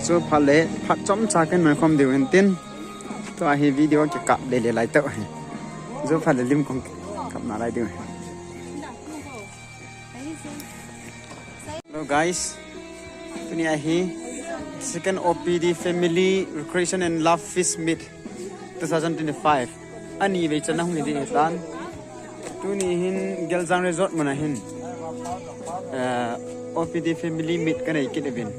số phá lệ phát chấm cha cái người không điều hiện tin tôi hay video chỉ cặp để lại tự số phá lệ lim con cặp nào lại được. Hello guys, ini ahi second OPD Family Recreation and Love Fish Meet 2025. Ani về chân không đi tan. Tu ni hin Gelzang Resort mana hin. OPD Family Meet cái này kết event.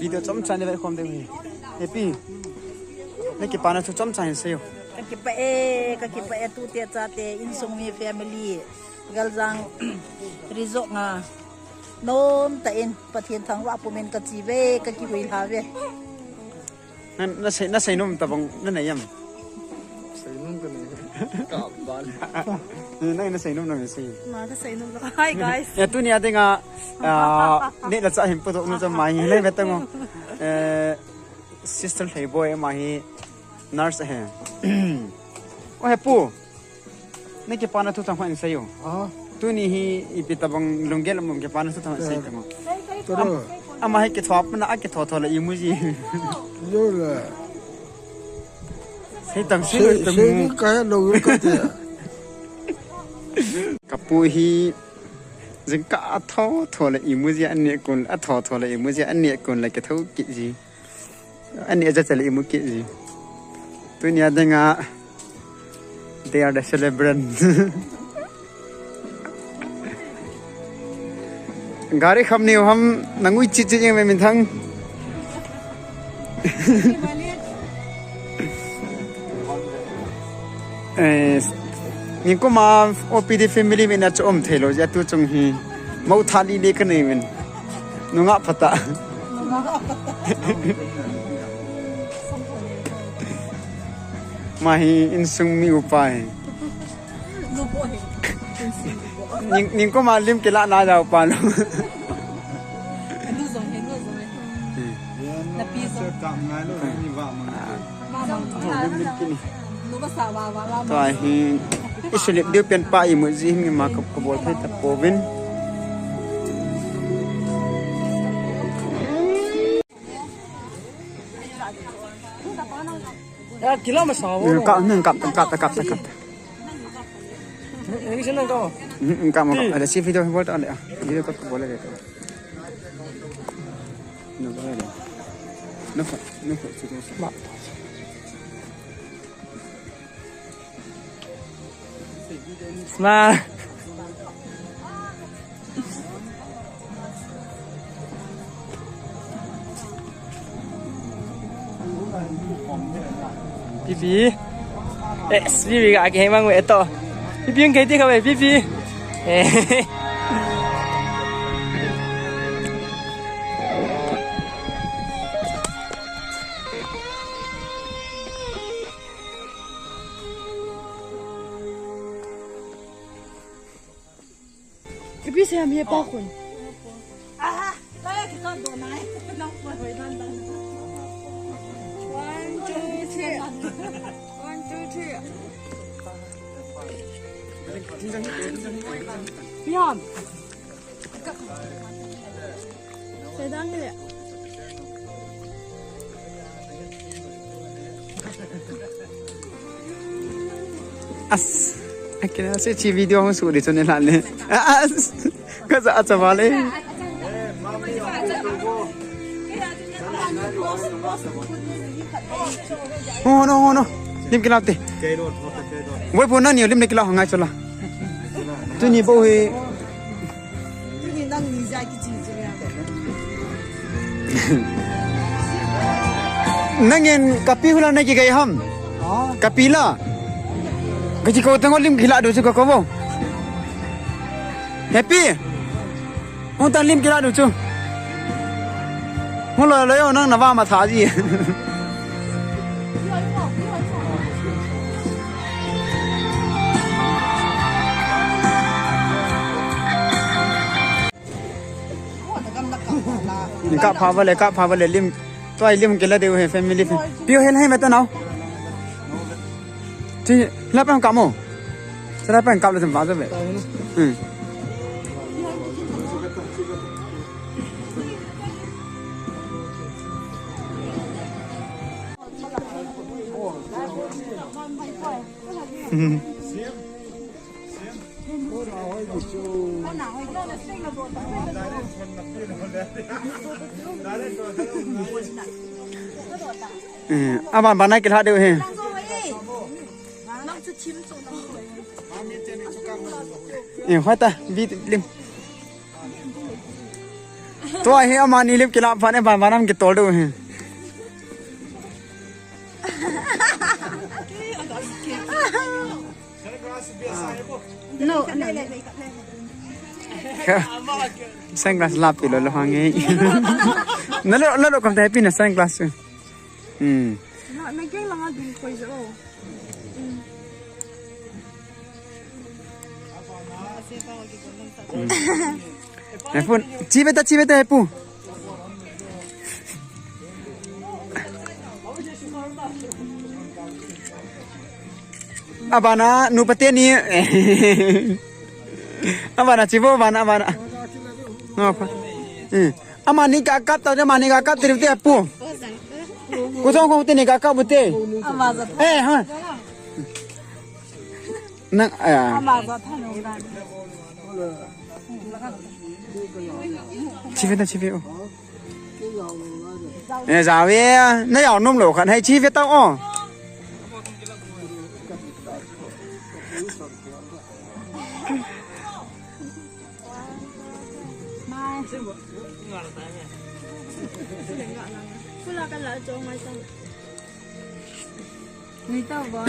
Video chấm chăn như vậy không được happy. Này cái pana chấm chăn sao? Cái tu tiệt cha te Insomnia Family Gelzang Resort nga. Nom ta in pathian thang wa pumen ka chi ve ka ki wi ha ve. Na sai nom ta bang na yam. Sai nom ka ne. Ka bal. Na sai nom na me sai. Ma ta sai nom. Hi guys. Ya tu ni ate nga ne la cha him pu to no cha mai le ve ta ngo. Sister thei boy ma hi nurse hai. O he pu. Ne ke pana tu ta hwan sai yo. Tu ni hi ipitabang lunggel mo ke pana tu ta sai ka mo. Toro. Ama hai ke thop na ke tho la imuji. Yo la. Sai tang Sai ka lo ka te. Kapu hi jing ka tho la imuji an ne kun a tho la imuji an ne kun la ke thau ki ji. An ne ja cha la imu ki ji. Tu ni adanga they are the celebrants. Gari kham niu ham nangui chi chi yang min thang. Ni ko ma OPD Family min ach om thelo ja tu chung hi mau thali le ka nei min nunga phata. Ma hi in sung mi upai. Ning ko ma lim ke la na ja upa lo. Na pi so Ka ngai lo ni wa ma. To hi isulip dia pen pa i mu ji mi ma ka bol thai ta povin. Ya kilo mà sáu Ka nang kap. Ini sini kau. Ka ma ada si video bol ta ada. Video ka boleh deh. No boleh. No situ sebab. Nah. Pipi. Pipi gak ke mang we to. Pipi yang kaiti ka we Pipi. Pipi saya ambil apa pun. Saya kita dua naik. Nak pergi dan. 1, 2, 3. 1, 2, 3. Biar. Saya dah ni. As. Akhirnya saya ci video hong su di channel lan le. As. Ka za cha ba le. No. Lim ke lat te. Wei pun na ni lim ne ke la ngai chola. Tu ni bo he. Ini nang ni jai ki ji ya. Nangen kapi hula na ki gai ham. Kapila. Gaji kau tengok lim gila du cu kau bo. Happy. Hong tan lim gila du cu. Hong lo lo yo nang na wa ma tha ji. Ka pha va le lim toi lim ke la de he family pio hel hai mata nào thì lắp em cắm không sẽ lắp em cắm là thằng phá rồi vậy Aban banai kita ada he. Hoi vi lim. Tua he aman ni lim kila phane ban banam ke tol do he. No. Sunglass lap ilo lo hangi. Nalo kom happy na sunglass. Naging lang din ko iso. Epun, cibeta epu. Abana nupate ni. Abana cibo abana. Apa? Amani kakak tau dia mani kakak terus epu. Kusong kau tini kakak betul. Amazat. Ha. Nang Amazat hanuran. Cibeta. Sao vậy? Nó giàu nôm lẩu khẩn hay cibeta o.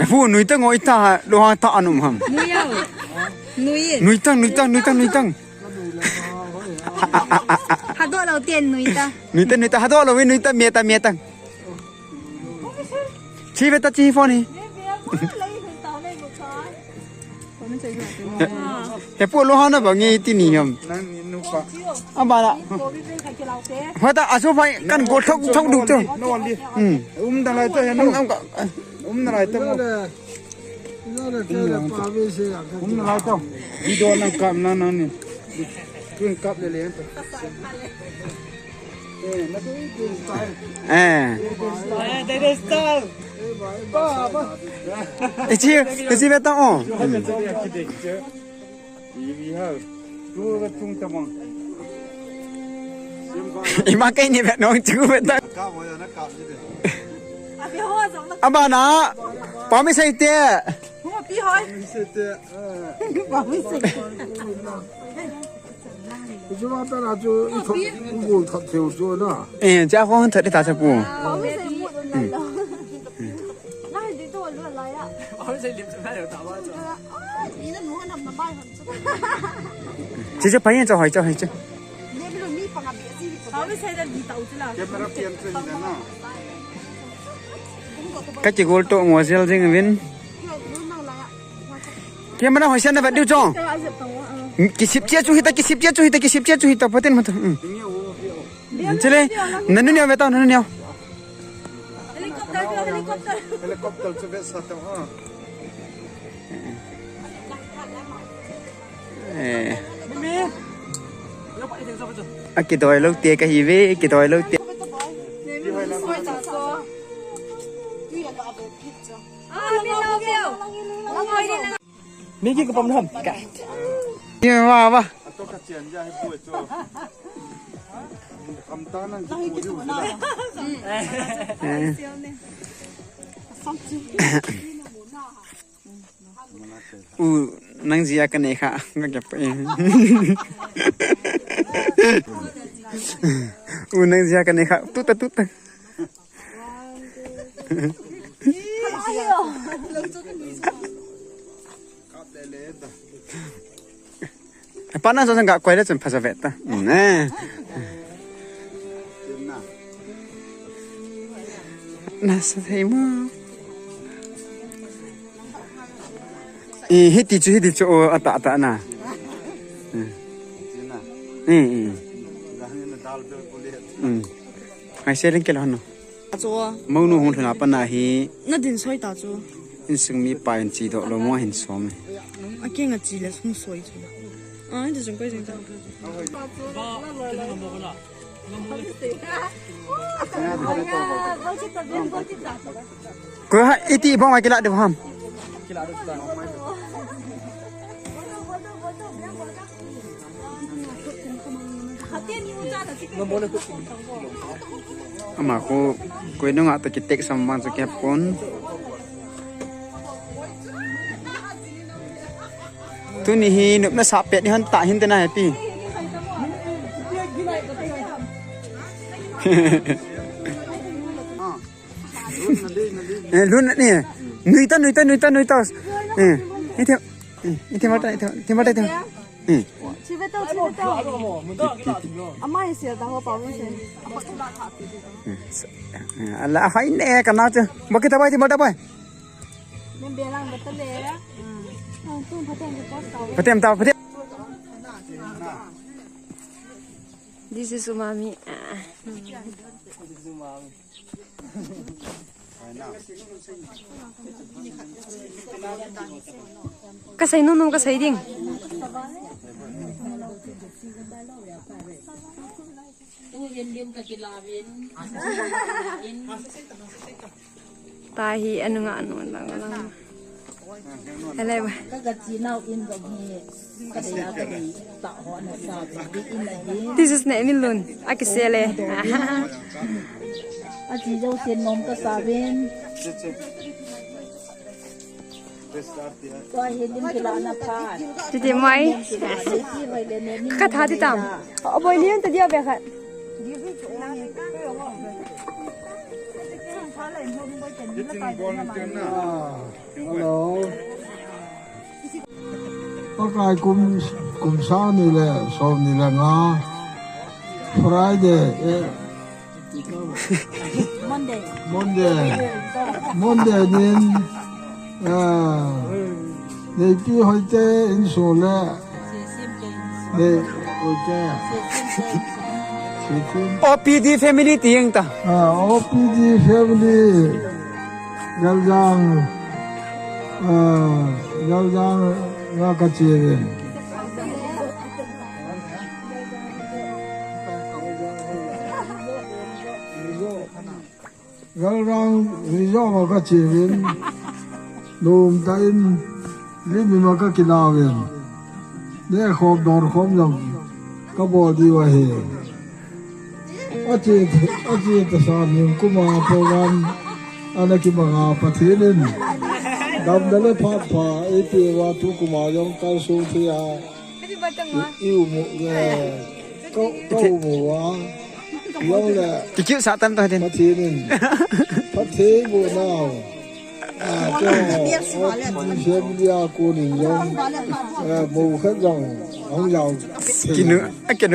Phu nuôi ta ngồi ta đồ hàng ta anum ham. Nuôi tăng. Hạt đỗ đầu tiên nuôi ta. Nuôi ta hạt đỗ rồi nuôi ta mía tăng. Chi về ta chi phone đi. Cái phu lo hàng nó bảo nghe tin nhỉ ham. Bà ạ. Hóa ta à số phải căn gỗ thông đủ chưa? Đằng lại tôi nó đằng lại tôi lại tôi video nó cầm nó nè quyên cặp để liền đây style cái gì vậy tao? Ima cái này vậy nói chứ vậy ta. Bà nó bảo mấy say tê. Cha không thật để ta chụp bù. Chỉ cho phải cho hỏi chứ. Cái chỉ gol to ngồi xem riêng viên. Kia mà nó hỏi xem là vật điều cho. Cái ship chia chui ta phải tên mà thôi. Chỉ lấy năn nhau về tao năn nhau. Helicopter cho biết sao tao cái đôi lâu tiệt cái gì vậy? Cái đôi lâu tiệt. Mấy cái bông hầm cả. Nhưng mà tôi cắt tiền ra hay bùi cho cầm ta năng chịu bùi nang gì cái này khá nggak capek. Nang gì cái này khá tut. Panas orang nggak kuat macam pasal veta. Nasa themo. Hiti cu ata na. Ai sẽ lên cái nào? Mau nu hôn thằng apa nahi? Nó đến soi ta chú. In sung mi pa in chi do lo mo hin som. À kia ngắt chi là không soi chú. À,这种贵人家。Kau iti bang mai kelak de faham. kila ada sudah. Memboleh tu. Ama ko ino nga to kitek sambang sa kepon. Tu ni hinup na sapet ni hanta hin na happy. Lun ni. Nuita. Itu mata. 집에 또 엄마 있어요. 나 뭐 봐보세요. Ala hai ne kana cha. Bakit tabay ti mata bay. 냄비랑 버터래요. 좀 버터 좀 Patem ta patem. This is umami. Kasay nunong kasay ding. Tahi ano nga ano lang. Hello. Kagachinaw in the kadaya kadi taho na sabi di in This is na milun. Akisele. aji jo sen nom ka sabin ko hedin kila na pa Titi mai. ki hoile ne ni Kakat hati tam. Aboy niyan tadi abe khat. Hello. Có cái cùng sao này là sôm này là ngó Friday Monday nên để đi hồi tê in số là để hồi tê OPD family tiang ta. OPD family galgang nga kaciri galgang rizo nga kacirin nung tain limi maka kinawin ne khom dor khom yang kabodi wahi aci tasan yung kuma program anak mga patinin dam dale pha pha epe wa tu kuma yong kal su thia iu mu ko mu wa yong la Kikyu sa tan to din. patinin pathe bu nao cho xem dia ko ni yong mu khat jong hong yao Kinu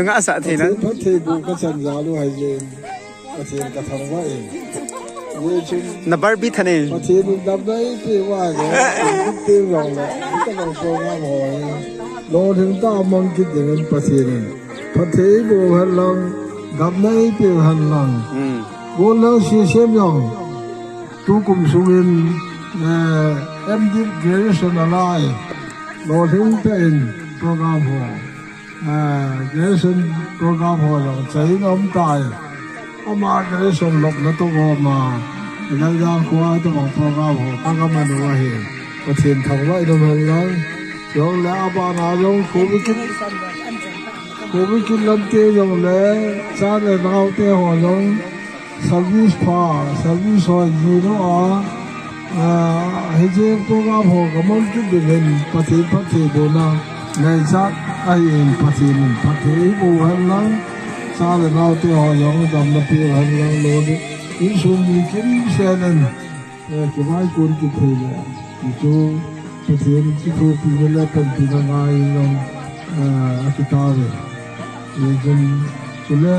nga sa thi na. pathe bu ka chan ya lu hai je pathin ka thang wa e ye chun Na Barbie thane. pathin dam dai pe wa ge pe yong la ka lo so nga mo lo thing ta mong kit de pathin pathe bu han long dam dai pe han long go lang si sem yong tu kum sungin em dip generation alai lo thing ta in program ho generation program ho long chai nom tai ama generation lok na to go ma nang yang ko ai to program ho ta ka ma no wa he pathin thang wa do man long yong la ba na yong ko bi kin lam te yong le cha le nau te ho yong service ho ji no he je program ho ka mon ki de len pathin bo na nei cha ai in pathin bo han lang cha le nau te ho yong dam na pi han lang lo de in sum ni kim se nen ki mai kun ki the le ki chu pathin ki thu pi le tan pi na ngai long akitare ye jin chule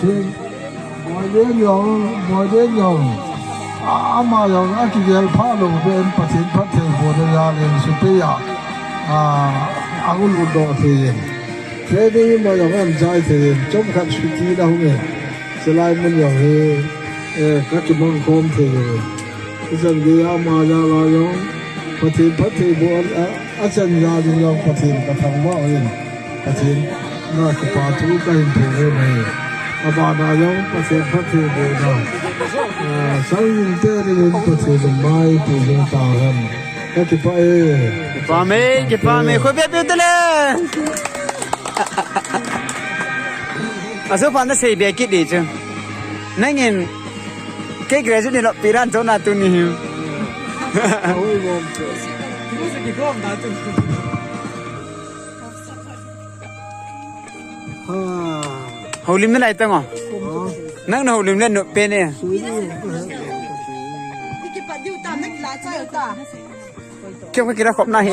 se moi de yong ama yong akigel pha lo ben pathin pathe bo de ya len su pe ya angul do the de ma yong an jai the chom khat su ti da hu me selai mun yong he ka ki mong khom the isan ge ama ya la yong pathin pathe bo a chan ya de yong pathin ka thang ma yin pathin na ka pa tu ka hin the me aba na yong pathin pathe bo na sang yin te de pathin mai pu yin ta han ก็คิดว่าKe pa me ko be pe tele Aso pa na sei be ki di chu Nangin ke graduate ni lo piran to na tu ni hu โอ้ยงง Music ko am da tu ฮ่า Holim na lai tang o Nang na holim na no pe ne นี่กินปัดยูตามนักกีฬาใจตา Ke ko kira khop na hi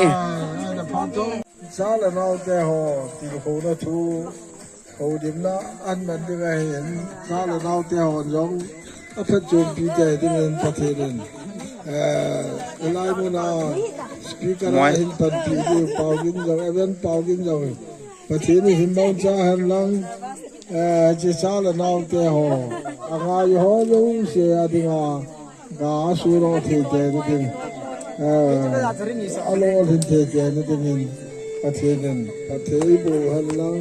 พอจงซาละนอแต่หอที่โหนะทูโหดิมนะอันมันได้เห็นซาละนอแต่หอยองอัพจุนปีใจที่เงินประเทศนั้นลายมุนาสปีกเกอร์หินตันปีดูเป่ากินจังเอเวนเป่ากินจังประเทศนี้หินมองจ้าหันหลังจะซาละนอแต่หออากาศหอยุ่งเสียดิ่งกาสูรอเทเจดิ่งอารมณ์เทเจดิ่งประเทศนั้นประเทศบูหันหลัง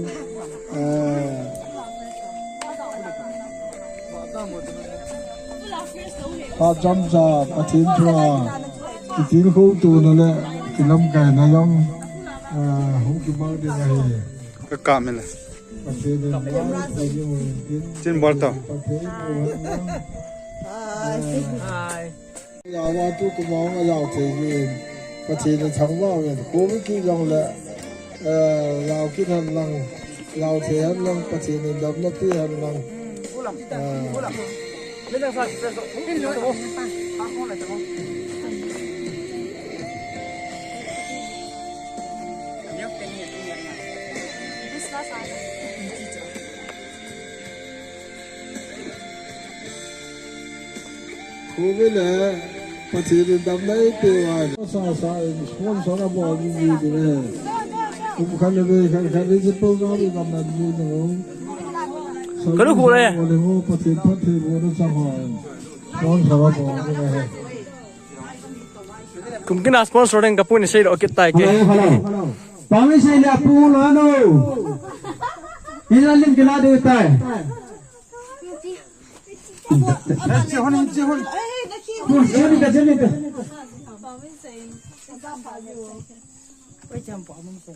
พอจำจ่าประเทศทัวที่เขาตัวนั่นแหละที่ลำไก่นั่นยังหูกินมาได้ไง Ka ka me la ประเทศนั้นไปยังไง Chin bol to ประเทศบูหันหลัง Hai อยากว่าทุกมองอยากถึงประเทศในทั้งว่าเนี่ยกูไม่คิดยังเลยเราคิดหันหลังเราเทียนหลังประเทศในดำนักที่หันหลัง Lên đang sao Lên rồi đâu กูไม่เลยประเทศในดำนักที่ว่าสาสาสวนสระบอกมีดีเลยกูคันเลยคันที่โปรแกรมดำนักอยู่ตรง Có lúc đây โอ้โหประเทศโอ้โหสังหารสวนสระบอกนี่ไง Kum kena sponsor dengan kapun ni saya okey tai ke Hello. Pami saya nak pulang no. Ini lim kena dia tai. Sini ke sini ke. ไปจำปอมึงสิ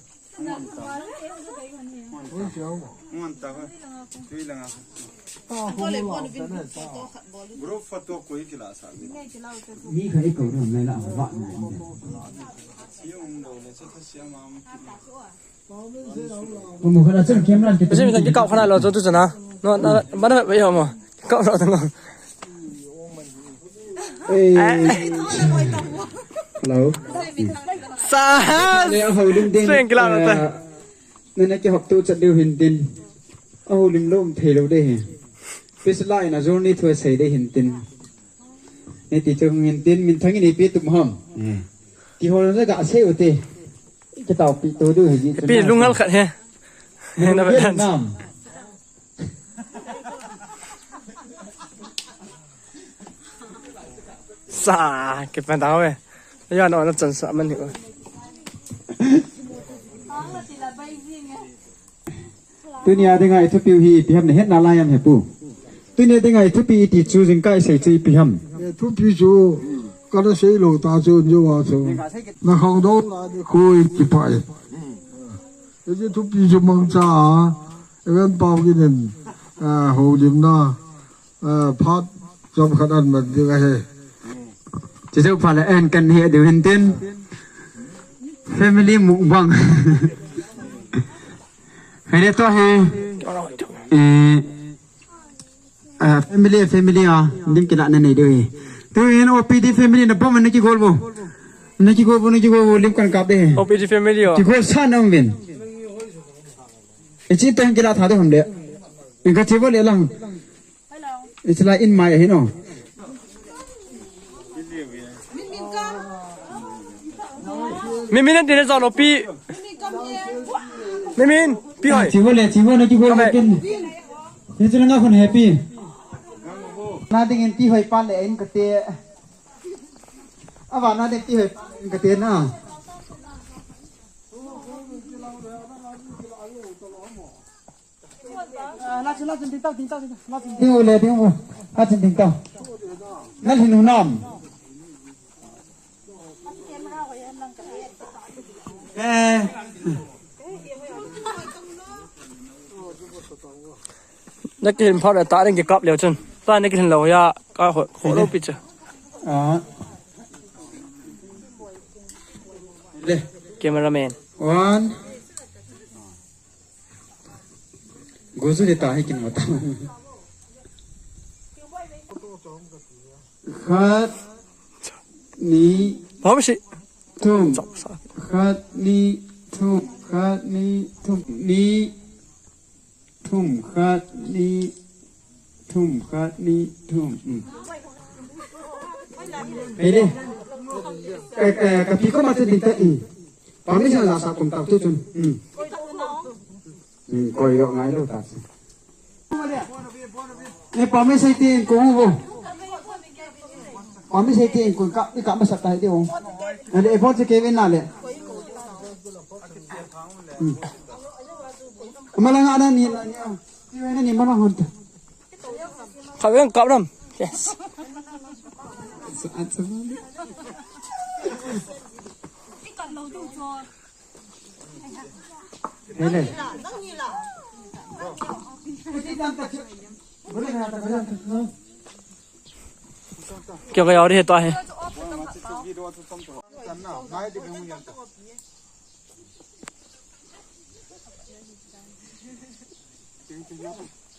Mon ta ko Tui la nga ก็เลยบอลวิน Bro fato ko ki la sa Ni khai kau dah mai lah vak ni. Yung do le sa ta sia ma Kamu kena cek kamera kita. Macam ni kau kena lo tu sana No mana baik apa Kau lo tengok Hello. Sah Ni aku lim din. Sering kelam tu Ni nak ke hak tu cak dia hintin. Aku lim lom thei lo deh. Peslai na zon ni thoi sai deh hintin. Ni ti chung hintin min thang ni pi tum ham. Ti hol na ga sei uti. Ke tau pi tu du hi. Pi lungal kat he Nak Vietnam. Sah Ke pen tahu eh Ya nak chân sa man ni Tôi nhà đây ngày thu piu hi pi ham ne het na la yam he pu. Tôi nhà đây ngày thu pi ti chu jing kai sai chi pi ham. ทุกปีจูก็ได้ใช้โลตาจูนจูว่าจูนักของโดนคุยกี่ไปทุกปีจูมังจ้าเอเวนเป่ากินหูดิมนาพัดจำขนาดมันยังไง Chỉ dụ phải là en cần hệ điều hình tin. Family mục bằng. Hay đấy to he. Family à, lim cái đoạn này đây. Tôi hiện OPD family nó bao mình cái gol vô. Nó cái gol lim con cặp đây. OPG family Chỉ gol san ông viên. Chỉ tên cái đoạn tháo được không đấy. Mình có chế vô lẽ lăng. It's like in my you know. Mimin nanti dia zalo pi Mimin pi hoi Chỉ vô nó chỉ vô cái thế cho nó không happy. Na dengan ti hoi pan le in kete. Awa na de ti hoi kete na. Tiếng le tiếng vô. Tiếng tao. Nó hình nam. 那个人跑来打那个搞了真，不然那个人老呀搞火炉比着。 Le. Cameraman. One. Gozo de tahi kin mata. Khat ni 跑不是， thum. 找啥？ Khat ni thum. Khat ni thum. Ni thum. Khat ni thum. Khat ni thum. Ini. Kapi ko mati dinta i. Pami sa lasa kung tao tu chun. Koy yo ngai lo ta. Ni pami sa tin ko ho. Pami sa tin ko ka masak ta di ho. Ade e pon se Kevin na le. Malang ada ni ni malang hon. 他们搞了，yes。 Hele.叫个要的多嘿。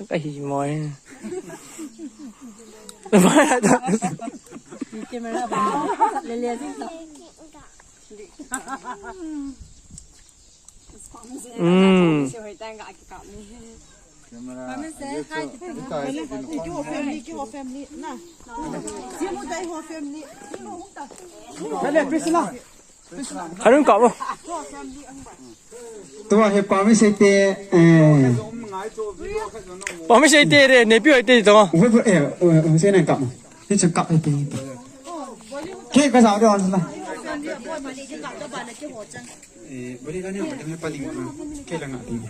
cái gì mồi camera ba le le đi Hele pisla. hay đúng cậu không Tua he pami sa te bỏ mấy xe tê đây này biết tê rồi Ủa xe này cặp Thế chẳng cặp hay tí Thế cái sao đó là Bữa đi đó nè, bữa đi bà tình Cái là ngạ tình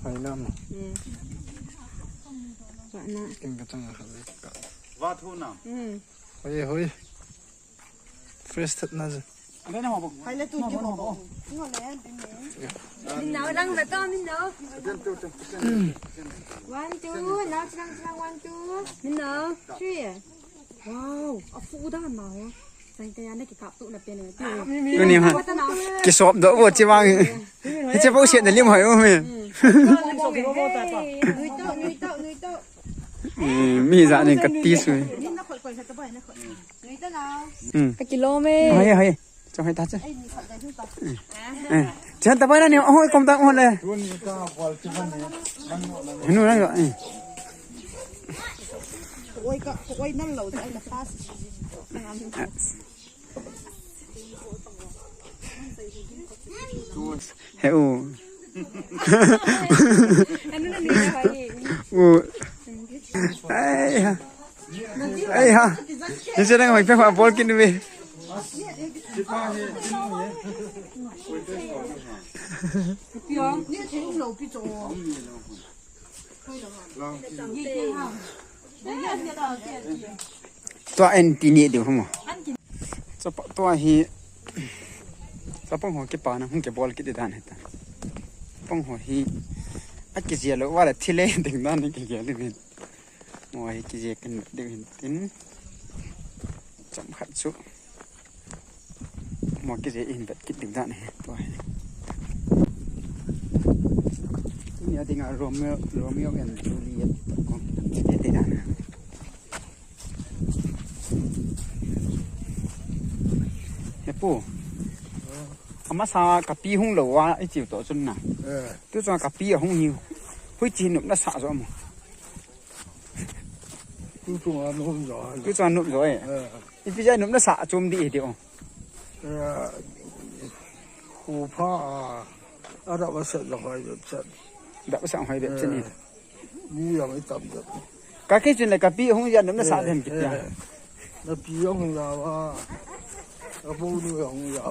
Phải lắm Kinh cái chẳng là Vát thu nào? Hoi. First thật nào rồi. Mình nấu đang là to mình nấu. One two, nấu chăng one two. Mình nấu. Three. Wow, phụ đó mà. Dành tay anh đấy cái cặp tụ là tiền rồi. Cái này hả? Cái shop đó vô chứ vang. Cái chế bảo chuyện để liêm hỏi không mình. Người to. Mi dạ này cắt tí rồi. Cái kilo mê. Hay. Cho hai ta chứ. Chẳng ta bây giờ ôi công tác ôn này. Nó nói rồi. ôi nó lẩu thì anh là pass Heo. Anh nó đi ra vậy. Ai ha. Ini sedang main apa ball kini be. Tua en tini dia semua. Cepat tua hi. Siapa mau ke pana, mau ke ball kita dah ni ta. Pengho hi. Aki dia lo, wala thile dengan ni ke dia ni. Ngoài cái gì cần điều hiện tính chậm khẩn số một cái gì in vật kích đường đoạn này tôi nhớ tiếng Romeo and Juliet con cái tên này nè bố mà sao cà pi hung lẩu á ấy chịu tổ xuân nào tôi cho cà pi ở hung nhiều với chín nó đã xả rồi mà cứ cho nụm rồi thì bây giờ nụm nó xả chôm đi đi không khu pha à đã bắt sợi rồi chân đã có sang hoài đẹp chân này như là mấy tầm được các cái chuyện này cà pi không giờ nụm nó xả thêm kịp nhà nó pi không là nó bố nuôi không là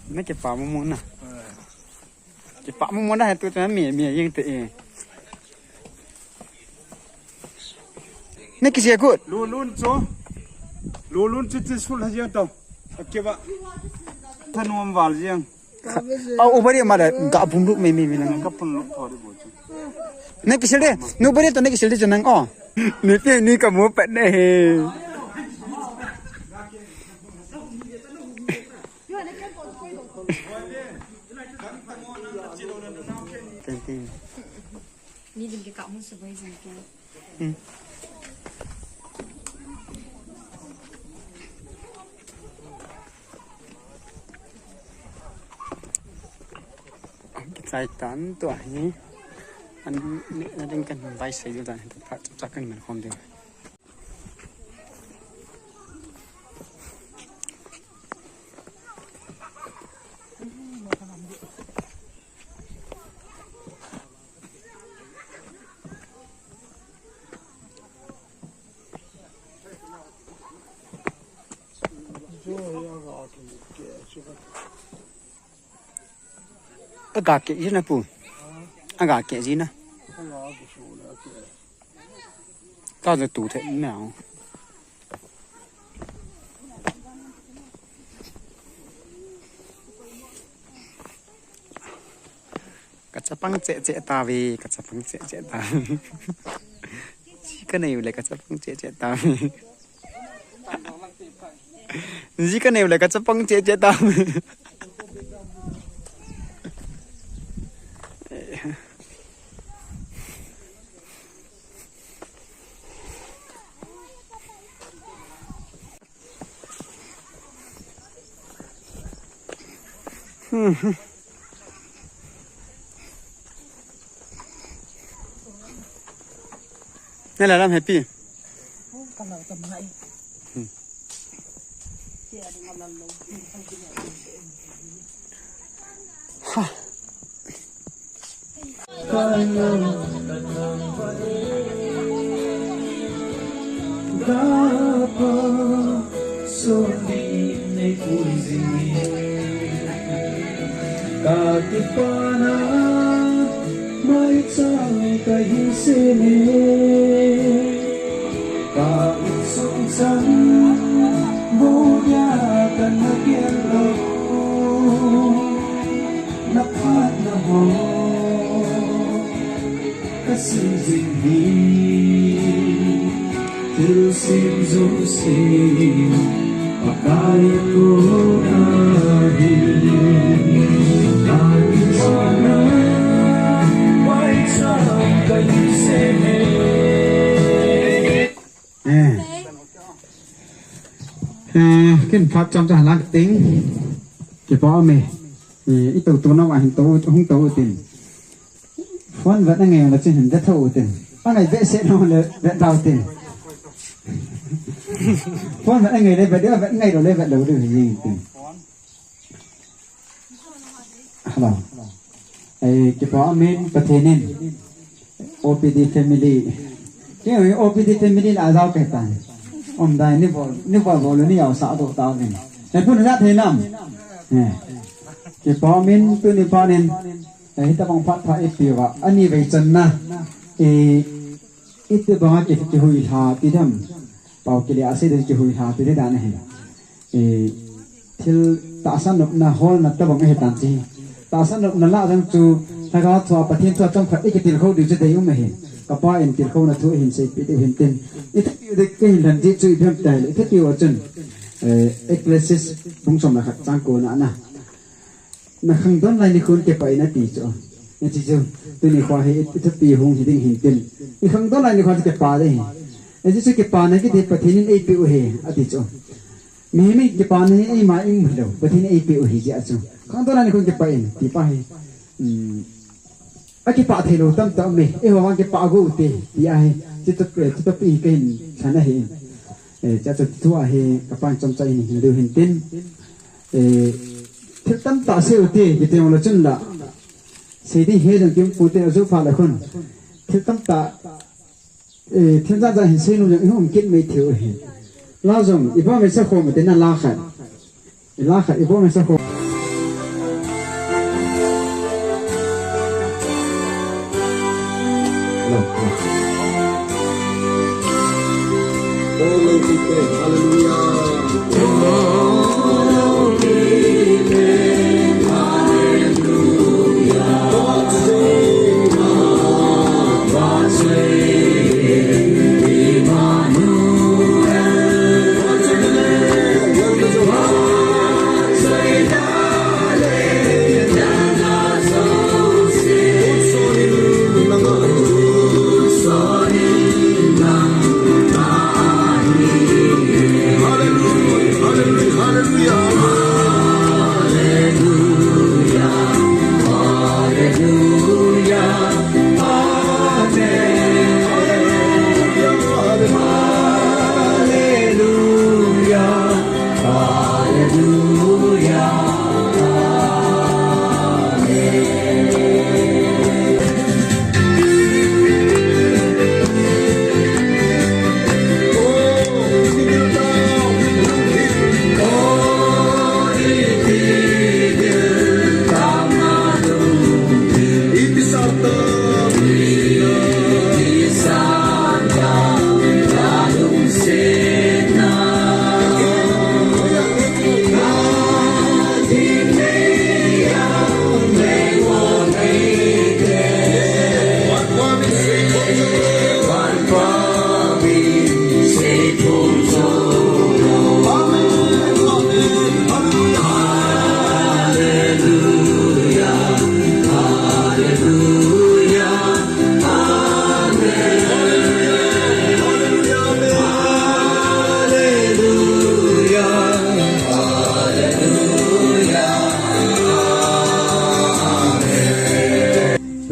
mấy cái phá muốn nè cái phá muốn này tôi cho nó mỉa mỉa riêng tự nè cái gì cũng lulun cho lulun chit sul ha jiang tong akeba thanum wal jiang ô bari mà đã cả bung lúc mày nè kapun lu thori bo chu nè cái gì đấy nó bari tao nè cái gì đấy cho năng o nè cái này cả mua bẹt này你怎么给搞么事？我也怎么给？ sai tán tuổi nhé anh nó đang cần vay xây dựng lại phải chắc cần mình không được gà kệ gì nè pù gà kệ gì nè cao giờ tủ thế nào cả chấp băng chệ ta về cả chấp băng chệ ta cái này lại cả chấp băng chệ ta gì cái này lại cả chấp băng chệ ta này là làm happy Kakipana mai chang kahi sene ka sung sang boya kan hakian lo napat na ho kasing hi til sim zum sim pakai ko nahi cái phát trong cho lá tính cái bỏ mày ít tàu nó vào hình tàu không tàu tiền phun vẫn là nghèo là trên hình đất thổ tiền ban ngày vẽ sẽ nó là vẽ đào tiền phun vẫn là nghề đây vẽ đứa vẫn ngày đầu đây vẽ đầu được gì tiền hello cái bỏ mình có thể nên OPD family cái OPD family là giao cái tài ông đây nếu vào rồi nó xã độ tao này nên phun ra thế nào cái bỏ mình tôi nên bỏ nên đấy ta bằng phát phải phiêu à anh ấy về chân na ít từ bằng cái hui hà tí thầm bảo cái này sẽ được cái hui hà tí đấy đàn này thì ta san nộp na hol na ta bằng cái tàn chi ta san nộp na la rằng chú ta có thua bát thiên thua trong phải cái tiền khâu điều gì đấy không mày các bạn em tiền khâu là thua hình xây bị tiêu hình tiền ít cái hình thành chỉ chui thêm tài ít tiêu ở chân Ecclesiastes bung som là khát trang cổ nã na khang don lai ni khun ke pai na ti cho ni chi chu tu ni khwa he ít pi hung hi ding hin tin ni khang don lai ni khwa ke pa de e chi chu ke pa na ki de pathin ei pi u he a ti cho mi ke pa na ei ma ing lo pathin ei pi u hi ja chu khang don lai ni khun ke pai ti pa he a ke pa the lo tam tam me e ho ke pa go te ti a he chi tu pi ke hin chana he cha chu tu a he ka pan chom chai ni de hin tin thiết tâm tạo siêu ti cái tiền là chân là xây đi hết được kiếm phụ tiền giúp phá lại con thiết tâm tạo thiên gia gia hình xây luôn những ông kiến mấy thiếu hình lao dùng ít bao mấy sao khổ mà tên là la khải ít bao mấy sao khổ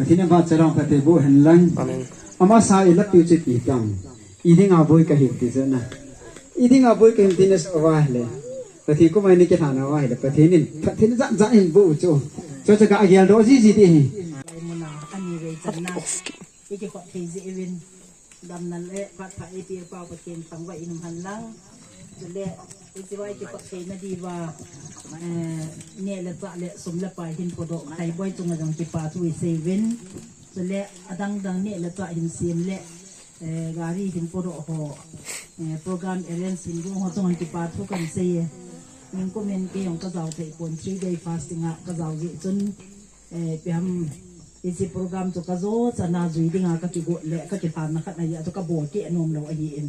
ที่นั่นว่าจะร้องพระเทบุเห็นลังอามาสายลับอยู่จิตอีกังอีดิ่งอาบุยกะหิบติจนะอีดิ่งอาบุยกะหิบตินสอวาเลยพระเทก็ไม่นิจฐานาวาเลยพระเทนี่จะเห็นบุโจจะกะอาเกียลโรจีจีดี มุนาอันนี้เลยจันนาอีกคนที่จะวินดำนั่นแหละพัดพระเอปีเป่าประเคนฟังไว้อินพันลังจะเละอีกว่าอีกคนที่นาดีว่าเนี่ยละจะเละสมละไปหินโพดไทยบ่อยจงมาจังกิปาทุยเซเว่นจะเละดังเนี่ยละจะหินเสียมเละการีหินโพดหอโปรแกรมเอเลนสินดูหอจงกิปาทุกันเสียมิงก็เมนเกี่ยงก็จะเอาไปคน 3 day fasting อ่ะก็จะเอาจนเปียมอีสิโปรแกรมจุกโจจะน่าจุยดิ้งอ่ะก็กิโกเละก็กิทานนะครับนายจุกโบเกนมเราไอ้เอ็น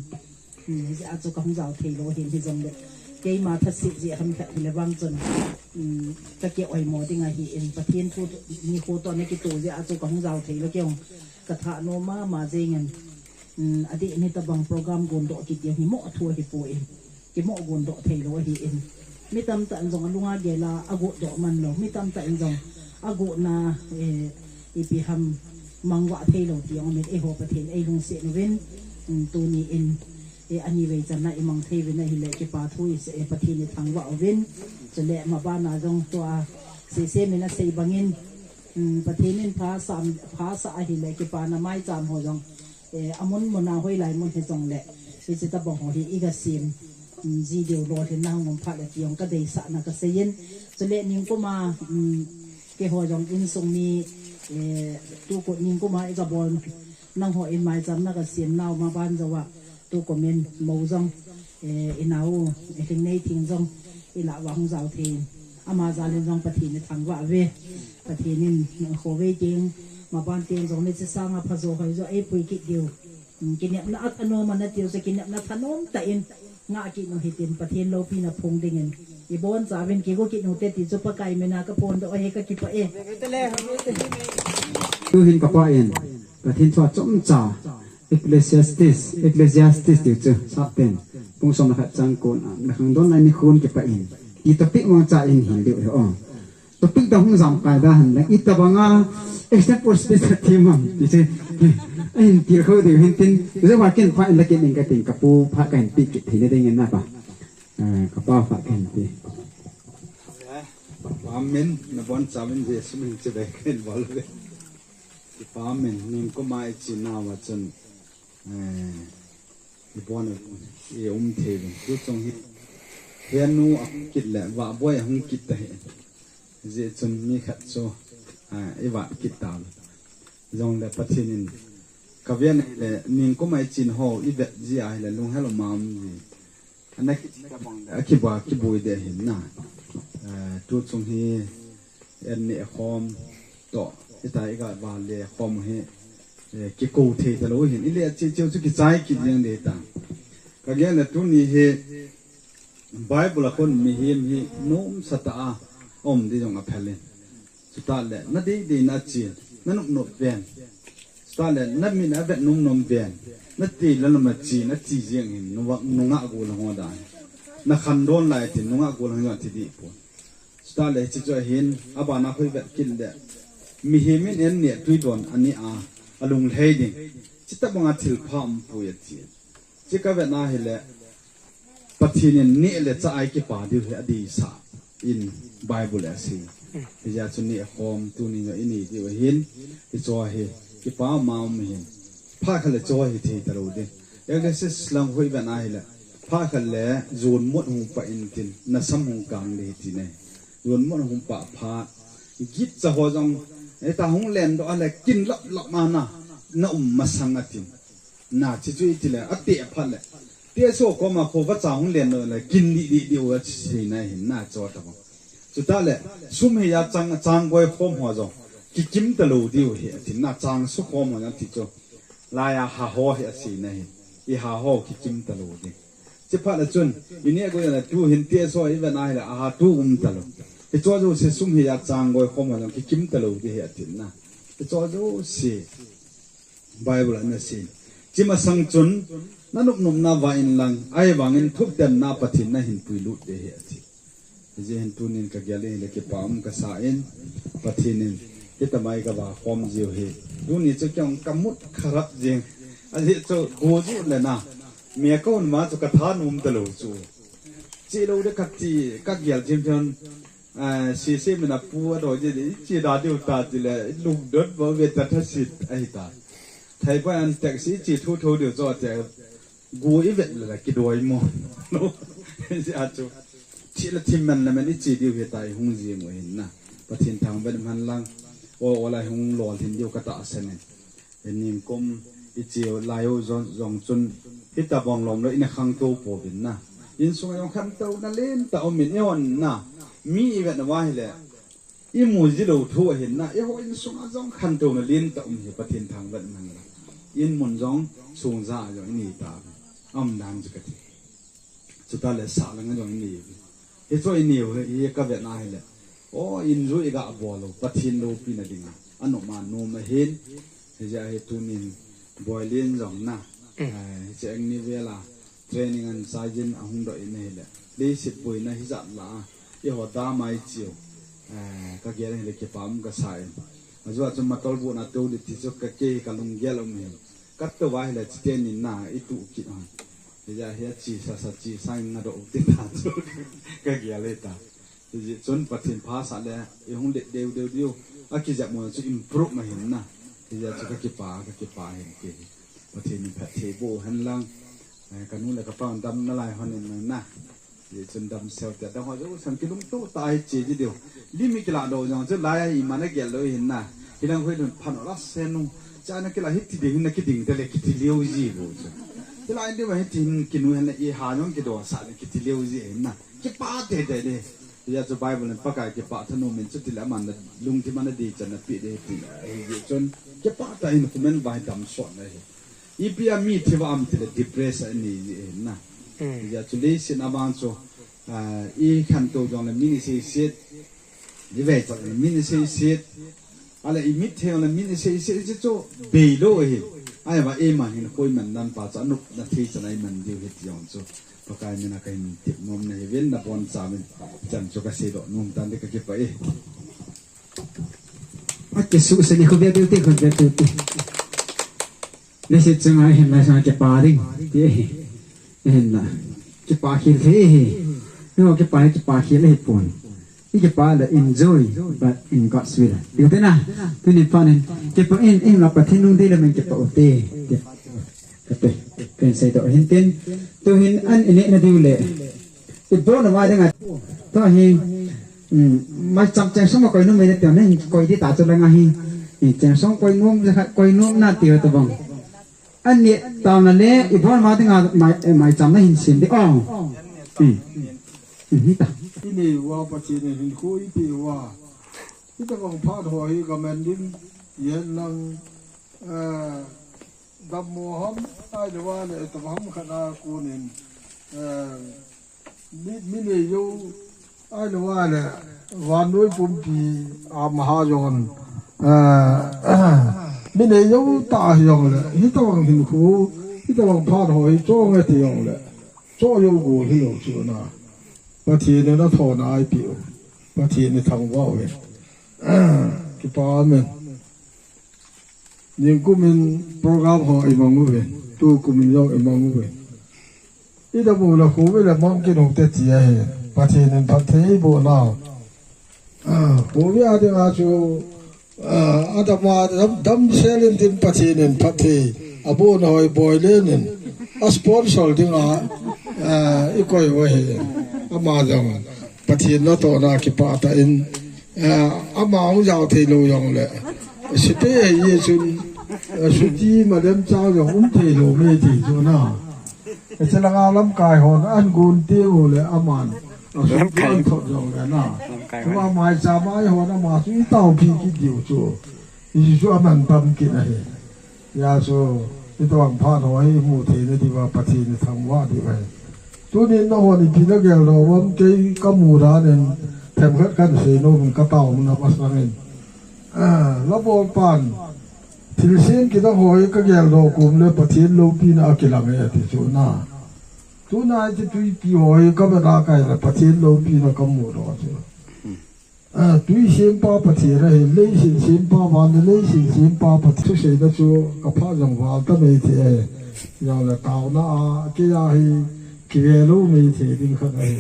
จะอาจุกของเราเทโลเห็นที่จงเละเกี่ยมาทัศน์จะทำแบบในบางจนจะเกี่ยวไอ้หมอดิ้งอ่ะเอ็นประเทศพูดมีโคตรในกิโตจะอาจุกของเราเทโลเกี่ยงกระทะโนมาเจงินอดีตในตะบังโปรแกรมกุนโดกิเดียวหิมะทัวหิปูเองหิมะกุนโดเทโลเอ็นไม่ตำแต่จงลุงอาเกลาอากุดอกมันหรอกไม่ตำแต่จงอากุนาอีพีฮัมมังวะเทโลที่ยองเป็นหัวประเทศลุงเสียนเว้นตัวนี้อันนี้เวจันนะมังเทวินะฮิเลกิปาทุยประเทศในทางวะเว้นจะเละมาบ้านนาจงตัวเสียมินะเสียบังเงินประเทศนี้ภาษาฮิเลกิปานาไม้จามหัวจงอมุนมนาห้อยไหลมุนเฮจงเละวิจิตรบังหัวที่อีกเสียมจีเดียวรอที่นั่งมันพัดเลยที่ยองก็ได้สะนักเสียนจะเละนิ่งก็มาเกี่ยวกับอินทรงมีตัวกดนิ่งก็มาอีกบอลนั่งหัวอินไม้จำนักเสียนนาวมาบ้านจะว่าตัวกเมนมูจงอินเอาถึงในทิ้งจงอิละวังเจ้าเทนอามาจารินจงปฏิในทางว่าเวปฏินินโคเวจริงมาบ้านเตียงจงในจะสร้างพระโจหอยจะปุยกิเดียวกินเนี่ยนักอนุมันเดียวจะกินเนี่ยนักถนนแต่อินงากินหิตินประเทศเราพี่นับพงดิ่งอีบอนสาเป็นกี่ก็กินหนูเตติจุปไก่เมนากระพนตัวเฮก็กิปะดูหินกับว่าเองประเทศชาติจอมจ่าเอกเลเซียสติสเดี๋ยวเจอทราบเป็นปุ่งสมรรถจังโกนนักขังโดนในนิคุณเก็บไปเองอีตปิกมังจ่าเองหินเดียวอ๋อตปิกดองจำไปได้หันแล้วอีตบังอาเอ็กซ์เทปโพสต์เป็นทีมมันดิเจไอ้ที่เขาเดี๋ยวเห็นตินรู้ว่ากินฟ้าแล้วกินเองก็ตินกับปูพระกันปีกิดที่ได้เงินน่ะป่ะกับป้าฟ้ากันปีป้าเมนนับบอลสามินเจสมินจะได้ขึ้นบอลเลยป้าเมนนี่ก็มาจีน่าว่าจนอีบอลเนี่ยเทวินรู้จงเฮียนูกิดแหละว่าบ่อยหงกิดแต่เจจนมีขัดโซไอ้ว่ากิดตามจงเลยปฏินินกับเวียนเลยนิ่งก็ไม่จีนห่ออีแบบจีไอเลยลุงให้เรามามี อันนั้นคิดว่าคิดบุยเดเห็นน่ะจุดตรงที่อันนี้คอมต่อที่ตายก็บาเล่คอมให้กิกูเทตะโลเห็นอีเล่เจ้าสุกิใจกินยังเดตังก็แก่ละตุนี้เฮไบเบิลคนมีเฮมีนุ่มสตาที่จงอภัยเลยสุดท้ายเลยนั่นดีน่าจีนนั่นนุ่มเบียนสุดท้ายเลยนั่นมีน่าเป็นนุ่มเบียนนั่นตีแล้วนั่นมาจีนั่นจีเจียงเห็นนุ่งกูละหัวได้นั่นขันโดนไหลที่นุ่งกูละหัวที่ดีปุ่นสุดท้ายเลยจิตใจเห็นอาบานาคุยแบบกินเดมีเฮมินเอ็นเนี่ยตุยโดนอันนี้อลุงเฮดิจิตตบังอาทิลพามปุยจีจิกาเวน่าเฮเลปฏิเนนี่เลจะไอคิปาดิวเฮอดีสาอินไบเบิลสิที่จะชุนนี่คอมตัวนี้อินี่ที่ว่าเห็นที่จอเฮคิปามาไม่เห็นพาเขาเลยจอเฮที่ตลอดเดยังก็สิสลังคุยแบบน่าเฮเลพาเขาเลยจูนมดหงปะอินตินนัสมหงกลางเลยที่เนี่ยจูนมดหงปะพากิจจะหัวจังไอ้ตาหงเลนตัวอะไรกินลับมานะน่ามาสังกัดน่าจะช่วยที่เลยอัตเตะพันเลยเตี้ยโซ่ก็มาโควัดจ่าหงเลนเลยกินดีว่าสิ่งไหนเห็นน่าจอดมั้งสุดท้ายเลยซุ่มเฮียจังก้อยพร้อมหัวจงกิมตะลูดีวเหียที่น่าจังสุขพร้อมหัวจังที่จงลายหาหัวเหียสิ่งไหนอีหาหัวกิมตะลูดีจะพัดละจนอีเนี่ยก็ยังดูเห็นเตี้ยโซ่อีเวนไอเลยอาหาดูตะลูไอ้จอจูเสซุ่มเฮียจังก้อยพร้อมหัวจังกิมตะลูดีเหียที่น่ะไอ้จอจูเสไบเบิลนั่นสิจิมาสังจุนนั่นนุ่มน่าวาอินลังไอ้บางอินทุบเต็มน่าปฏิน่าหินปุยลุดเดียที่จะเห็นตุนินกับเกลีเล็กปามกับสายอินปฏินินที่ทำไมกับว่าความเจียวเหตุตุนินจะจังกำมุดขรับเจียงอันนี้จะโกจุเลยนะเมียก็มาจะกระทานุ่มตลอดจูจีเราได้กัดจีกัดเกลียจิมจนซีซีมันปัวโดยจีดาดิวตาจีเลยลุงเดินว่าเวททัศสิทธิ์ไอ้ตาไทยบ้านแท็กซี่จีทูเดี๋ยวจอดแต่กูอีเวนต์เลยกิดวยมอนโน้สิอาจูชีละทีมันเลยมันอีจีเดียวเหตุใดหงจีมวยเห็นนะประเทศทางเป็นมันลังโอ้อะไรหงหล่อเห็นเดียวกระตาเสนเห็นนิมกลมอีจีลายจงจนฮิตาบองลมแล้วอินขังโตโปบินนะยินสงยังขันโตนั่นเล่นแต่เอาเหม็นย้อนนะมีอีเวนต์ว่าให้เลยอีมูจิโร่ทั่วเห็นนะอีหัวอินสงยังขันโตนั่นเล่นแต่เอาเหม็นประเทศทางเป็นมันละอินมุนจงสูงซ่าอย่างนี้ตาอ้อมดังจุกทีสุดท้ายเลยสาวแล้วงั้นอย่างนี้ไอ้ตัวอินนิวไอ้ก็เวียดนามเลยโอ้อินรู้อีกอ่ะบอลปะทินโลปีนั่นเองอันออกมาโนมาเห็นไอ้จะไอ้ตัวนี้บอยเลียนจงนะไอ้จะอันนี้เวลาเทรนนิ่งอันสายจินอ่ะหุ่นดอยนี่เลยได้สิบปีนะฮิจัดละไอ้หัวตาไม่เจียวก็เกี่ยงเลยเก็บปั๊มก็ใส่อาจจะจะมาตอลบุญตัวดิที่จะก็เกี่ยกับลุงเกี่ยลงเห็นก็ตัวไว้เลยจีเตนินน่ะอีตุกิอ่ะไอ้จะเฮียจีสัจีสายนาดอกติดตาจุดก็เกี่ยเลยตาจนปฏิภาษาเลยไอ้หงเดียวอากิจจะมันจะอิมพรูฟมาเห็นนะไอ้จะก็เก็บป่าเห็นเกี่ยปฏินิพัทเทโบหันลังกันนู้นเลยก็ป้อนดำนั่นลายหันนั่นนะจนดำเซลแต่ดำหัวจะสังเกตลุ่มตู้ตายจีเดียวลิมิกลาโดจังจะลายอีมันเกี่ยเลยเห็นนะที่นั่งคุยด้วยพันรัสเซนุจะนั่นก็ลายฮิตที่เดียวนั่นคิดดิ่งแต่เลยคิดที่เลี้ยวจีโบจ้ะที่ลายเดียวฮิตที่กินนู่นนั่นอีหายงกิดว่าสัตว์คิดที่เลี้ยวจีเห็นนะคิดป้าเด็ดเลยที่จะไบเบิลปากกาคิดป้าท่านโนมินสุดที่ละมันลุงที่มันดีจังนะปีเดียวที่จนคิดป้าแต่อินคุมันไว้ดำสอนเลยอีพีอามีที่ว่าอันที่เลยดิเพรสอันนี้เห็นนะที่จะจุลิสินาบานโซอีขันโตจงเลยมินิเซียดีเวทมินิเซียอะไรอีมิเทลเลยมินิเซียจะโจเบโลเห็นไอ้ว่าเอ็มเห็นคุยมันนั่นป่าจะนุกนาทีจะไหนมันเดียวเห็นยองโซปากกาเนี่ยนะกันติดนมในเว้นนับบอลสามจันโจกเสดนมตันเด็กก็เก็บไปอาจจะสู้สนิทคนเดียวตีคนเดียวตีนี่สิจังไงเห็นไหมสังเกตป่าดิเห็นนะเก็บป่าเขียนเท่นี่ว่าเก็บป่าเขียนเลยปนนี่เก็บป่าเลย enjoy but in God's will ดีกว่านะตัวนี้ฟังเนี่ยเก็บป่าเอ็นเราประเทศนู้นได้แล้วมันเก็บป่าโอเต้เก็บเป็นใส่ตัวเห็นเต้นตัวเห็นอันนี้นะดิวเลยอีกตัวนึงว่ายังไงตัวเห็นมาจับแจงสมกับก้อยนุ่มไม่ได้เดี๋ยวนี้ก้อยที่ตาจะอะไรง่ายแจงสมก้อยนุ่มน่าเตียวตัวบังอันนี้ตอนนั้นเลยอีพอนมาถึงหมายจำได้เห็นสิ่งที่อ๋อ ที่นี่ว่าปัจจัยเนี่ยเห็นคุยปีว่าที่ตะวันพาดหัวให้กับแมนดินเย็นนังดับโมฮัมไอ้เดี๋ยวว่าเนี่ยตะวันขนากูเนี่ยมิเนี่ยอยู่ไอ้เดี๋ยวว่าเนี่ยวันด้วยปุ่มปีอามหายอนมิเนี่ยอยู่ตาหยองเลยที่ตะวันเห็นคุยที่ตะวันพาดหัวให้โจ้งไอ้ที่หยองเลยโจ้อยู่กูที่หยองชัวนะบางทีเนี่ยน่าทอนไอ้ปิวบางทีเนี่ยทำว่าเว้ยกี่ปอนมันยังกูมีโปรแกรมของไอ้มังเว้ยตัวกูมียองไอ้มังเว้ยอีดับบุญละกูเวลามองกินหกเตจีเฮ้บางทีเนี่ยพัดเทย์บุญเรากูวิอาทิตย์อาชูอาตมาดัมเซลินทินพัดเทย์เนี่ยพัดเทย์อาบุญหอยบอยเล่นเนี่ยสปอนเซอร์ที่งาอีกคนว่าเฮ้อามาจังปะเทียนแล้วตัวน่าคิดป่าแต่อินอามาของยาวเทโลยองเลยสิเป้เยซุนสุจีมาเดิมเจ้าอย่างเทโลไม่จีจูน่าเสลังอาลำกายหอนอันกุนเตี้ยวเลยอามันลำกายทอดยองเลยนะคือว่าไม้จาไม้หอนอามาสุยเต้าพีกิเดียวจูยิ่งชัวมันปั๊มกินอะไรยาสูที่ตะวันพาดหัวให้หมู่เทนที่ว่าปะเทียนทำว่าดีไปตัวนี้น้องวันนี้พี่นักเรียนเราว่าเกี่ยกับหมู่ร้านเนี่ยแถมกันเสียโน่มันกระเต่ามันนับมาสักนิดแล้วบอกปันที่เสียงกินหอยก็เรียนเรากลุ่มเลยปะเทียนโลปีน่าเกี่ยงอะไรที่สุดน่ะตัวนายจะตุยปีหอยก็ไม่รักใครเลยปะเทียนโลปีน่าก็หมู่ร้อนตุยเสียงป้าปะเทียนเลยเลยเสียงป้าวันเลยเสียงป้าปะเทียนเสียงนั่นชัวกับพระจังหวะก็ไม่เที่ยอย่างละเต่าน่ะเกี่ยให้กิเลสไม่เที่ยดิ้งขัดเลย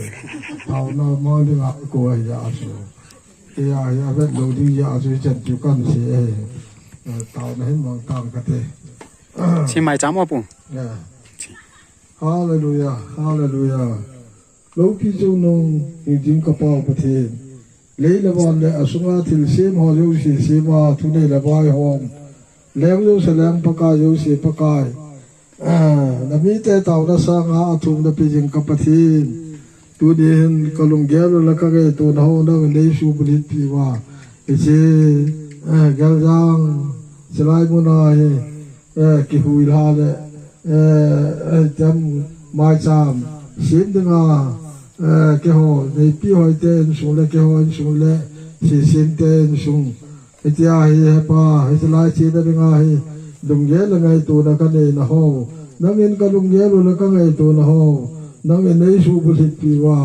เต่าน่ะมองดิ้งกลัวยาสูเกี่ยให้อาเวทโลดิ้งยาสูจัดจุกันเสียเต่าน่ะเห็นมองตามกันเลยชิมไม่จำว่าปุ่งฮาเลลูยาฮาเลลูยาโลกิจูนงจริงๆกระเป๋าประเทศเลยละวันเลยอสุงาทิลเสียมหอยสีเสียมาทุนเลยละบายหอมแล้วโยเสลมปากายโยเสียปากายนับมีแต่เต่าละสังอาทุมนับเป็นจิงกับประเทศตัวเดียนกลงเกลละก็เกยตัวน้องนั่งในสูบลิปีว่าเอเจเกลจังสลายมุนายกิหุยลาเลจำไม้จามเสียงดึงเกี่ยวในปีหอยเต้นสูงเลยเกี่ยวสูงเลยเสียงเต้นสูงไอ้เจ้าเหี้ยป้าไอ้สลายเสียงดึงลุงเย่ละไงตัวนักเนยนะฮาวนักเงินก็ลุงเย่ละก็ไงตัวนะฮาวนักเงินในสูบลิปีว่า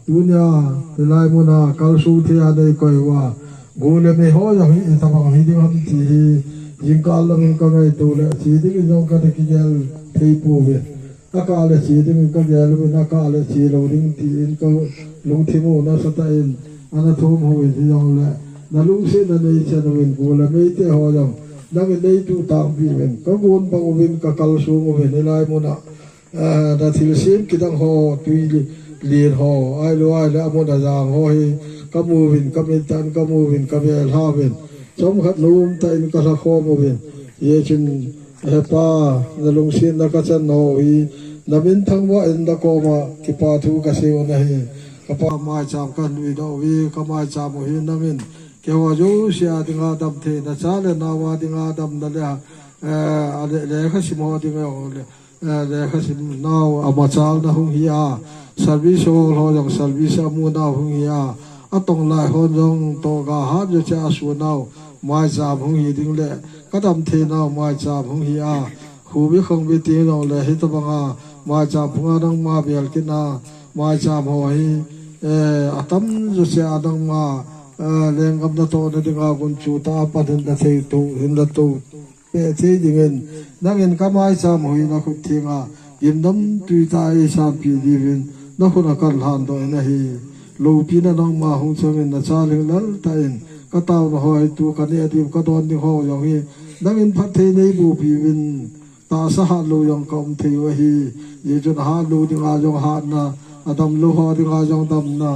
ดุนยาสลายมุนาคัลสูที่อะไรก็ว่ากูเลยไม่ฮอยังฮิตบังฮิดิ้งฮัมทียิงกาลังก็ไงตัวเลยสีดิ้งยังก็ได้กินลที่ปูเวนักการสีดิ้งก็เยลเป็นนักการสีเราดิ้งที่อินก็ลุงทิโมนัสตาอินอันนั้นทุ่มหัวที่ยังเลยนั่นลุงเส้นนั่นในเชนวินกูเลยไม่เตะฮอยังนักเรียนดูตามพี่เองก็บุญบางวินก็กัลสูงวินในลายมุนะแต่ที่เสียงกิดังหอตุยเลียนหอไอ้ลอยแล้วมุนะจางหอยก็มูวินก็มีตันก็มูวินก็มีลาวินสมขัดนุ่มแต่อินก็สักข้อมูวินเยชินเฮป้าในลงเสียนนักจันโนฮีนับอินทั้งว่าอินตะโกมากิปาทูกเสียวนะฮีก็ป้าไม้จามกันวิดอวีก็ไม้จามหินนับอินเกี่ยวกับยูเสียดิ่งอาดัมเทนะชาเลนาวาดิ่งอาดัมนั่นแหละเลขสิมอดิ่งเลขสิมนาวอามาชาลนะหงฮิอาสัลวิโซโลยังสัลวิสามูนาวหงฮิอาอัตงไลฮอนจงโตกาฮาจุเจ้าสวนาวไม้จามหงฮิดิ่งเลก็ดัมเทนาวไม้จามหงฮิอาหูวิคงวิตีนาวเลหิตบังอาไม้จามพงอาดังมาเบียลกินาไม้จามหอยอัตมจุเจ้าดังมาเรื่องกับนักโทษที่งาคนชูตาปัดหินตะเทตุหินตะตุเป้ที่ดิ่งเงินนักเงินก็ไม่สามหอยนักขุดเทียงยิมดำตุยตายสามปีดีวินนักคนนักการหันตัวนะฮีลูปีนั้นน้องมาหงสมินนักชาลิงนั้นแต่เองก็ตาวหอยตัวกันเนี่ยที่ก็โดนที่หออย่างนี้นักเงินพัดเทในบูปีวินตาสหัสลูยังกำเทวฮียี่จุนหาลูที่งาจงหานะอาดำลูหอที่งาจงดำนะ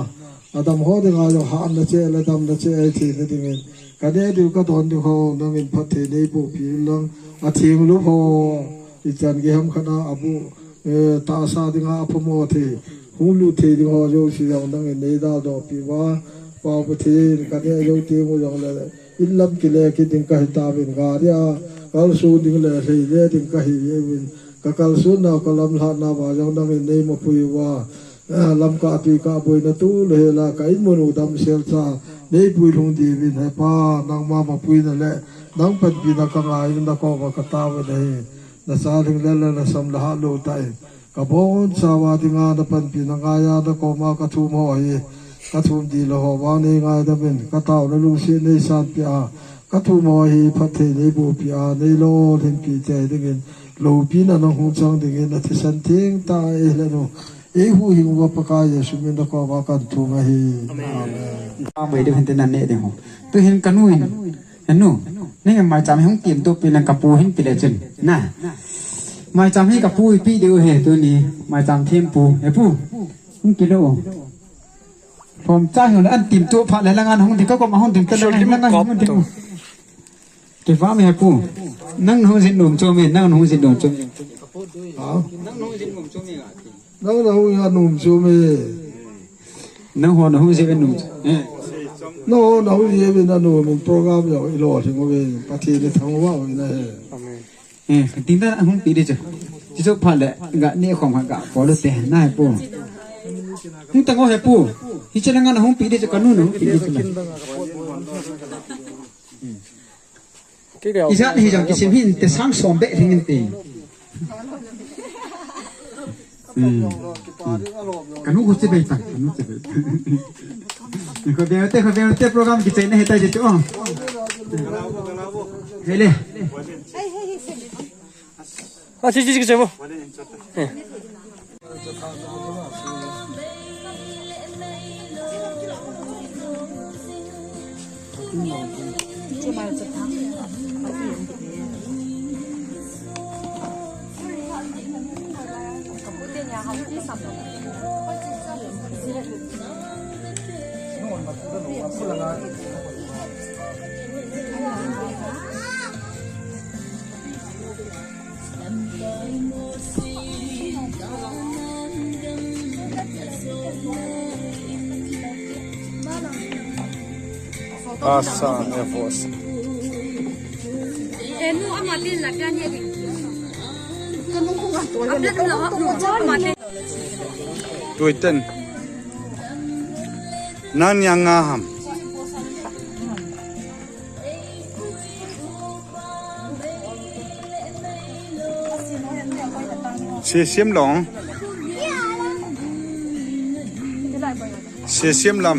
อาดำหอที่งาจงหานะเจและดำนะเจไอทีนี่ดิ่งเงินกันเนี่ยที่ก็โดนที่หอนักเงินพัดเทในบูปีลังอาทิงลูหอที่จันเกี่ยมขณะอาบุตาสาดิ่งอาพโมที หูลูเทดิหอโยสิยังดังเนดาดอปีว่าปาวประเทศกันเนี่ยโยเตงยังเลยอินลับกิเลกิดิงกะหิตาเป็นกาเดียกัลสูดิงเลยเสียดิงกะหิเอวินกัลสูนากลัมลานาบายังดังเนยมาพุยว่าลำกาปีกาบุยนตูเลลากาอินมนุดำเซลซาเนยปุยลงดีวินให้ป้านางมาปุยนั่นแหละนังเป็นปีนักงานนักกอกตาวันนี้นักสาธิงเล่นนักสำลักโลตัยกับบ่อนสาวดิงานนับเป็นปีนักงานนักกมากระทุ่มหอยกระทุ่มดีละหัววานในงานนับเป็นกระเต่าในลูกศิษย์ในสันปีอากระทุ่มหอยพัฒเทในบุปีอาในโลเห็นปีใจดึงเงินโลปีนั้นน้องหุ่นจังดึงเงินนัทสันทิ้งตายแล้วน้องหูหิงว่าปากายสุมินนักว่ากันทุ่มให้อาไม่ได้เห็นแต่นั่นเนี่ยเดี๋ยวตัวเห็นกันนู่นเห็นนู่นนี่ไงมาจำให้ห้องเตรียมตัวเป็นกระปูให้เป็นอะไรจนน่ะมาจำให้กระปูพี่เดียวเหตุตัวนี้มาจำเทียมปูไอ้ปูห้องกิโลผมจ้างอยู่แล้วอันติ่มตัวผ่านแล้วงานห้องที่เขาก็มาห้องติ่มกันแล้วงานห้องติ่มเก็บฟ้าไม่ให้ปูนั่งห้องสินหนุ่มโจมีนั่งห้องสินหนุ่มโจมีนั่งห้องสินหนุ่มโจมีนั่งห้องยาหนุ่มโจมีนั่งห้องสิเป็นหนุ่มno no ye be na no min program yo ilo thing go be party le thang wa wa na he tin da hung pi de chu chi so pha le ga ne khom ha ga bo lo te na he pu hung ta go he pu hi chana nga na hung pi de chu ka nu no pi de chu isa hi jang ki sim hin te sang som be thing in ti kanu ko se be ta kanu se be Kau program kita ini kita jadi oh, hele. Ah, cici cici bu. Asa nervos. Nu amatin la pian ye ding. Tuiten. Nan yang ngaham. Xiêm long. Xiêm lam.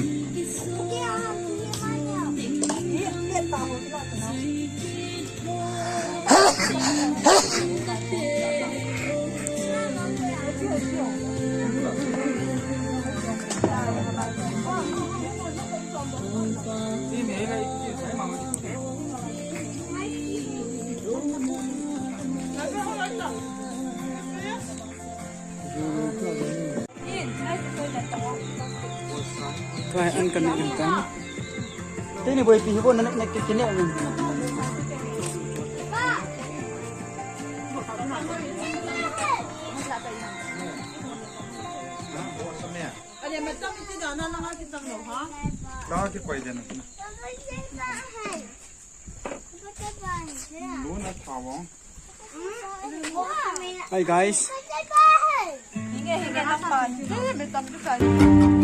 Thôi ăn cần này cắn. Thế này bởi vì bọn nó lại cái nẹo này. Đó cái quầy này. Hi guys. Hinga hinga nak pan. Betul betul.